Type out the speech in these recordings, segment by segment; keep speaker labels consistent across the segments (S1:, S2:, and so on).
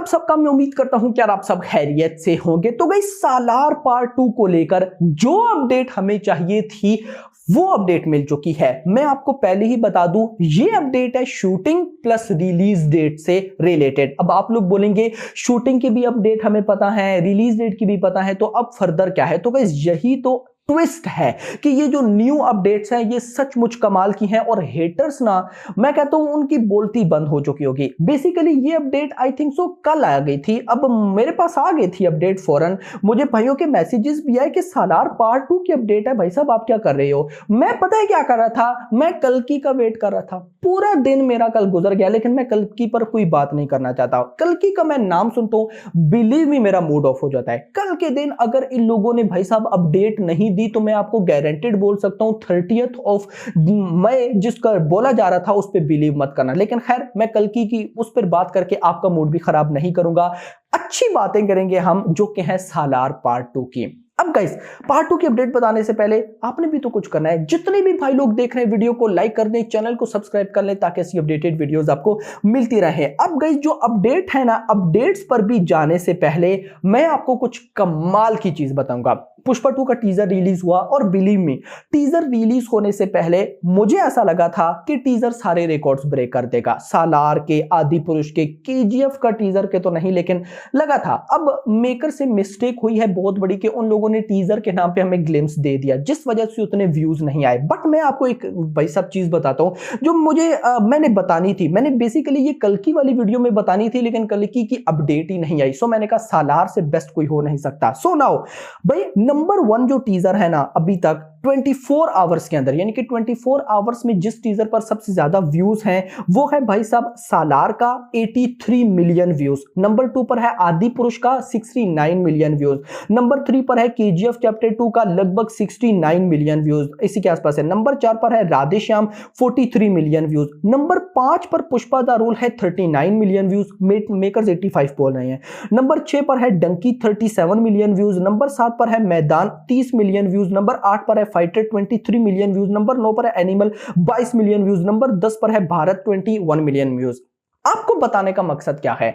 S1: आप सबका मैं उम्मीद करता हूं कि यार आप सब खैरियत से होंगे। तो गाइस सालार पार्ट 2 को लेकर जो अपडेट हमें चाहिए थी वो अपडेट मिल चुकी है। मैं आपको पहले ही बता दूं ये अपडेट है शूटिंग प्लस रिलीज डेट से रिलेटेड। अब आप लोग बोलेंगे शूटिंग की भी अपडेट हमें पता है, रिलीज डेट की भी पता है, तो अब फर्दर क्या है? तो गाइस यही तो ट्विस्ट है कि ये जो न्यू अपडेट्स हैं ये सचमुच कमाल की हैं और हेटर्स ना, मैं कहता हूं उनकी बोलती बंद हो चुकी होगी। बेसिकली ये अपडेट आई थिंक सो कल आ गई थी, अब मेरे पास आ गई थी अपडेट फौरन। मुझे भाइयों के मैसेजेस भी आए कि सालार पार्ट 2 की अपडेट है, भाई साहब आप क्या कर रहे हो? मैं पता है क्या कर रहा था, मैं कल्कि का वेट कर रहा था। पूरा दिन मेरा कल गुजर गया, लेकिन मैं कल्कि पर कोई बात नहीं करना चाहता। कल्कि का मैं नाम सुनता हूं, बिलीव मी मेरा मूड ऑफ हो जाता है। कल के दिन अगर इन लोगों ने भाई साहब अपडेट नहीं दी तो मैं आपको गारंटेड बोल सकता हूं 30th ऑफ मई जिसका बोला जा रहा था उस पर बिलीव मत करना। लेकिन खैर मैं कल्कि की उस पर बात करके आपका मूड भी खराब नहीं करूंगा। अच्छी बातें करेंगे हम जो कि है सालार पार्ट 2 की। अब गाइस पार्ट 2 की अपडेट बताने से पहले आपने भी तो कुछ करना है। जितने भी भाई लोग देख रहे हैं वीडियो को लाइक कर दें, चैनल को सब्सक्राइब कर लें ताकि ऐसी अपडेटेड वीडियोस आपको मिलती रहे। अब गाइस जो अपडेट है ना, अपडेट्स पर भी जाने से पहले मैं आपको कुछ कमाल की चीज बताऊंगा। पुष्पा 2 का टीजर रिलीज हुआ और बिलीव मी टीजर रिलीज होने से पहले मुझे ऐसा लगा था कि टीजर सारे रिकॉर्ड्स ब्रेक कर देगा। सालार के, आदि पुरुष के, केजीएफ का टीजर के तो नहीं, लेकिन लगा था। अब मेकर से मिस्टेक हुई है बहुत बड़ी कि उन लोगों ने टीजर के नाम पे हमें ग्लिम्स दे दिया जिस वजह से उतने व्यूज नहीं आए। बट मैं आपको एक भाई सब चीज बताता हूं जो मुझे मैंने बतानी थी। मैंने बेसिकली ये कल्कि वाली वीडियो में बतानी थी, लेकिन कल्कि की अपडेट ही नहीं आई। सो मैंने कहा सालार से बेस्ट कोई हो नहीं सकता। सो नाउ भाई नंबर 1 जो टीजर है ना अभी तक 24 आवर्स के अंदर, यानी कि 24 आवर्स में जिस टीजर पर सबसे ज्यादा व्यूज हैं वो है भाई साहब सालार का 83 मिलियन व्यूज। नंबर 2 पर है आदि पुरुष का 69 मिलियन व्यूज। नंबर 3 पर है केजीएफ चैप्टर 2 का लगभग 69 मिलियन व्यूज, इसी के आसपास है। नंबर 4 पर है राधेश्याम 43 मिलियन व्यूज। नंबर 5 पर पुष्पा द रूल है 39 मिलियन व्यूज, मेकर्स 85 बोल रहे हैं। नंबर 6 पर है डंकी 37 मिलियन व्यूज। नंबर 7 पर है मैदान 30 मिलियन व्यूज। नंबर 8 पर है फाइटर 23 मिलियन व्यूज। नंबर 9 पर है एनिमल 22 मिलियन व्यूज। नंबर 10 पर है भारत 21 मिलियन व्यूज। आपको बताने का मकसद क्या है?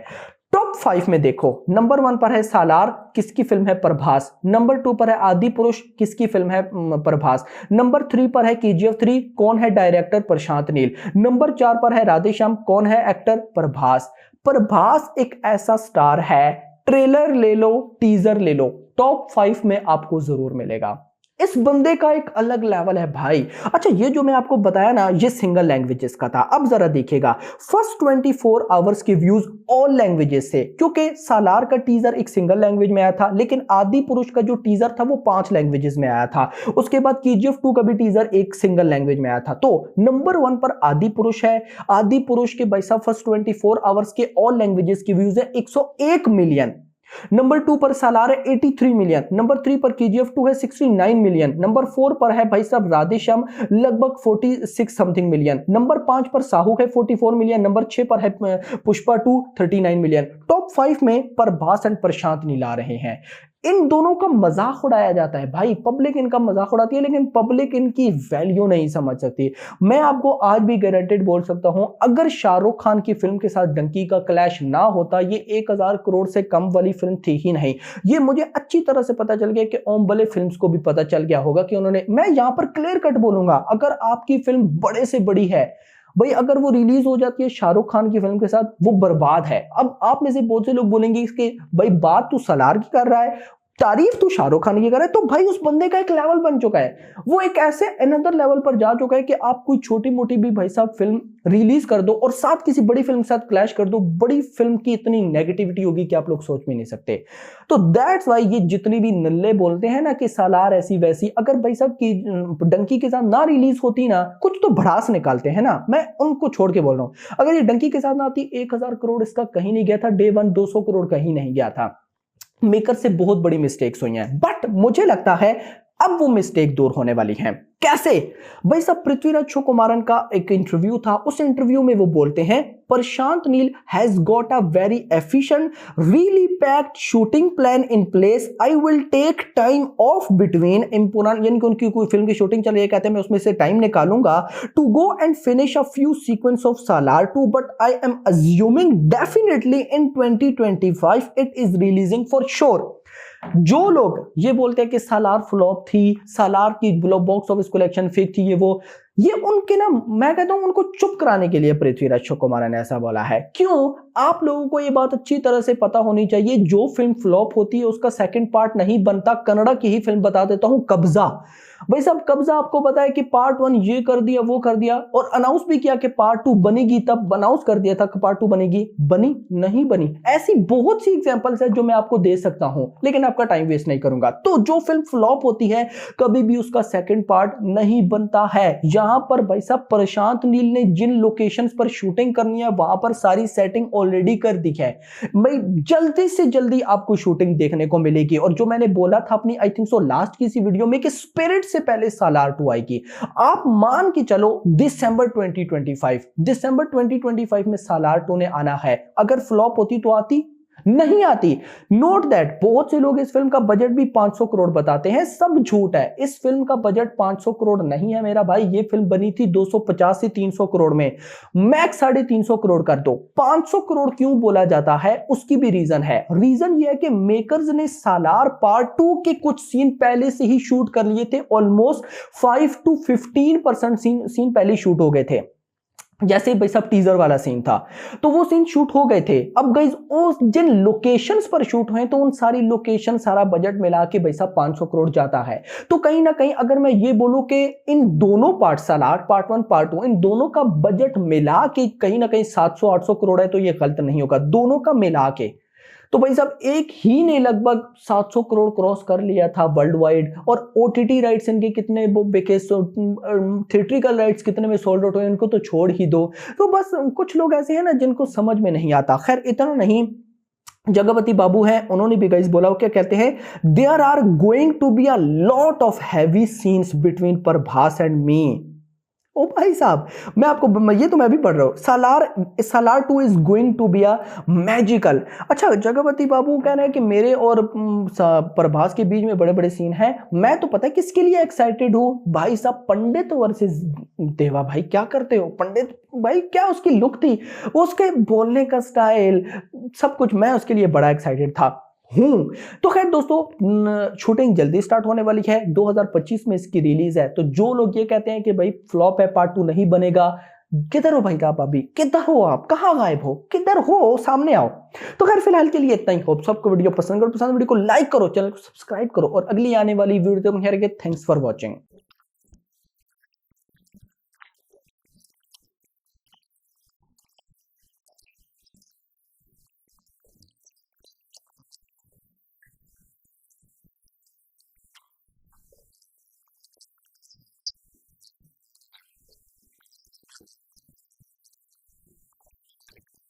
S1: टॉप 5 में देखो, नंबर 1 पर है सालार, किसकी फिल्म है? प्रभास। नंबर 2 पर है आदि पुरुष, किसकी फिल्म है? प्रभास। नंबर 3 पर है केजीएफ 3, कौन है डायरेक्टर? प्रशांत नील। नंबर 4 पर है राधेश्याम, कौन है एक्टर? प्रभास। प्रभास एक ऐसा स्टार है, ट्रेलर ले लो, टीजर ले लो, टॉप 5 में आपको जरूर मिलेगा। इस बंदे का एक अलग लेवल है भाई। अच्छा ये जो मैं आपको बताया ना ये सिंगल लैंग्वेजेस का था। अब जरा देखिएगा फर्स्ट 24 आवर्स के व्यूज ऑल लैंग्वेजेस से, क्योंकि सालार का टीजर एक सिंगल लैंग्वेज में आया था, लेकिन आदि पुरुष का जो टीजर था वो 5 लैंग्वेजेस में आया था। उसके बाद केजीएफ 2 का भी टीजर एक सिंगल लैंग्वेज में आया था। तो नंबर 1 पर आदि पुरुष है। आदि पुरुष के भाई साहब फर्स्ट 24 आवर्स के ऑल लैंग्वेजेस के व्यूज है 101 मिलियन। नंबर 2 पर सालार है 83 मिलियन। नंबर 3 पर केजीएफ 2 है 69 मिलियन। नंबर 4 पर है भाई साहब राधेश्याम लगभग 46 समथिंग मिलियन। नंबर 5 पर साहू है 44 मिलियन। नंबर 6 पर है पुष्पा 2 39 मिलियन। टॉप 5 में प्रभास एंड प्रशांत नील आ रहे हैं। इन दोनों का मजाक उड़ाया जाता है भाई, पब्लिक इनका मजाक उड़ाती है, लेकिन पब्लिक इनकी वैल्यू नहीं समझ सकती। मैं आपको आज भी गारंटेड बोल सकता हूं अगर शाहरुख खान की फिल्म के साथ डंकी का क्लैश ना होता ये 1000 करोड़ से कम वाली फिल्म थी ही नहीं। ये मुझे अच्छी तरह से पता चल गया कि ओम बले फिल्म्स को भी पता चल गया होगा कि उन्होंने, मैं यहां पर क्लियर कट बोलूंगा, अगर आपकी फिल्म बड़े से बड़ी है भाई, अगर वो रिलीज हो जाती है शाहरुख खान की फिल्म के साथ वो बर्बाद है। अब आप में से बहुत से लोग बोलेंगे इसके भाई बात तू सालार की कर रहा है, तारीफ तू शाहरुख खान की कर रहा है, तो भाई उस बंदे का एक लेवल बन चुका है, वो एक ऐसे अनदर लेवल पर जा चुका है कि आप कोई छोटी मोटी भी भाई साहब फिल्म रिलीज कर दो और साथ किसी बड़ी फिल्म के साथ क्लैश कर दो, बड़ी फिल्म की इतनी नेगेटिविटी होगी कि आप लोग सोच भी नहीं सकते। तो दैट्स वाई ये जितनी भी नल्ले बोलते हैं ना कि सालार ऐसी वैसी, अगर भाई साहब की डंकी के साथ ना रिलीज होती ना, कुछ तो भड़ास निकालते हैं ना, मैं उनको छोड़ के बोल रहा हूं। अगर ये डंकी के साथ ना आती 1000 करोड़ इसका कहीं नहीं गया था, डे 1 200 करोड़ कहीं नहीं गया था। मेकर से बहुत बड़ी मिस्टेक्स हुई हैं, बट मुझे लगता है अब वो मिस्टेक दूर होने वाली है। कैसे? भाई साहब, पृथ्वीराज सुकुमारन का एक इंटरव्यू था, उस इंटरव्यू में वो बोलते हैं Prashanth Neel has got a very efficient really packed shooting plan in place. I will take time off between इम्पुरान, यानी कि उनकी कोई फिल्म की शूटिंग चल रही है, कहते हैं मैं उसमें से टाइम निकालूंगा to go and finish a few sequence of Salaar 2, but I am assuming definitely in 2025 it is releasing for sure. जो लोग ये बोलते हैं कि सालार फ्लॉप थी, सालार की बॉक्स ऑफिस कलेक्शन फेक थी, ये उनके ना, मैं कहता हूं उनको चुप कराने के लिए पृथ्वीराज सुकुमारन ने ऐसा बोला है। क्यों? आप लोगों को ये बात अच्छी तरह से पता होनी चाहिए, जो फिल्म फ्लॉप होती है उसका सेकंड पार्ट नहीं बनता। कन्नड़ा की ही फिल्म बता देता हूं, कब्जा। भाई साहब, कब्जा आपको पता है कि पार्ट 1 ये कर दिया, वो कर दिया, और अनाउंस भी किया कि पार्ट 2 बनेगी, तब अनाउंस कर दिया था कि पार्ट 2 बनेगी, बनी नहीं बनी। ऐसी बहुत सी एग्जांपल्स है जो मैं आपको दे सकता हूं, लेकिन आपका टाइम वेस्ट नहीं करूंगा। तो जो फिल्म फ्लॉप होती है कभी भी उसका सेकंड पार्ट नहीं बनता है। यहां पर भाई साहब प्रशांत नील ने जिन लोकेशंस पर शूटिंग करनी है वहां पर सारी सेटिंग ऑलरेडी कर दी है। भाई जल्दी से जल्दी आपको शूटिंग देखने को मिलेगी। और जो मैंने बोला था अपनी आई थिंक सो लास्ट की सी वीडियो में कि स्पिरिट से पहले सालार 2 आएगी, आप मान के चलो दिसंबर 2025 में सालार 2 ने आना है। अगर फ्लॉप होती तो आती नहीं आती। नोट दैट बहुत से लोग इस फिल्म का बजट भी 500 करोड़ बताते हैं, सब झूठ है। इस फिल्म का बजट 500 करोड़ नहीं है मेरा भाई, ये फिल्म बनी थी 250 से 300 करोड़ में, मैक्स 350 करोड़ कर दो। 500 करोड़ क्यों बोला जाता है उसकी भी रीजन है। रीजन ये है कि मेकर्स ने सालार पार्ट 2 के कुछ सीन पहले से ही शूट कर लिए थे। ऑलमोस्ट 5 to 15% सीन पहले शूट हो गए थे। जैसे भाई साहब टीजर वाला सीन था तो वो सीन शूट हो गए थे। अब गाइस उस जिन लोकेशंस पर शूट हुए तो उन सारी लोकेशन सारा बजट मिला के भाई साहब 500 करोड़ जाता है। तो कहीं ना कहीं अगर मैं ये बोलूं कि इन दोनों पार्ट सालार पार्ट 1 पार्ट 2 इन दोनों का बजट मिला के कहीं ना कहीं 700-800 करोड़ है तो ये गलत नहीं होगा, दोनों का मिला के। तो भाई साहब एक ही ने लगभग 700 करोड़ क्रॉस कर लिया था वर्ल्ड वाइड। और ओटीटी राइट्स इनके कितने बिके, थिएट्रिकल राइट्स कितने में सोल्ड आउट हुए, इनको तो छोड़ ही दो। तो बस कुछ लोग ऐसे हैं ना जिनको समझ में नहीं आता। खैर इतना नहीं, जगपति बाबू हैं, उन्होंने भी गाइस बोला, क्या कहते हैं, there are going to be a lot of heavy scenes between Prabhas and me. Oh भाई साहब, मैं आपको ये तो मैं भी पढ़ रहा हूं, Salaar 2 is going to be a magical. अच्छा, जगपति बाबू कह रहे हैं कि मेरे और प्रभास के बीच में बड़े बड़े सीन हैं। मैं तो पता है किसके लिए एक्साइटेड हूं भाई साहब, पंडित वर्सेस देवा। भाई क्या करते हो पंडित भाई, क्या उसकी लुक थी, उसके बोलने का स्टाइल, सब कुछ, मैं उसके लिए बड़ा एक्साइटेड था हूं। तो खैर दोस्तों, शूटिंग जल्दी स्टार्ट होने वाली है, 2025 में इसकी रिलीज है। तो जो लोग ये कहते हैं कि भाई फ्लॉप है, पार्ट 2 नहीं बनेगा, किधर हो भाई साहब, अभी किधर हो आप, कहां गायब हो, किधर हो, सामने आओ। तो खैर फिलहाल के लिए इतना ही। होप सबको वीडियो पसंद करो, वीडियो को लाइक करो, चैनल को सब्सक्राइब करो और अगली आने वाली वीडियो तक थैंक्स फॉर वॉचिंग।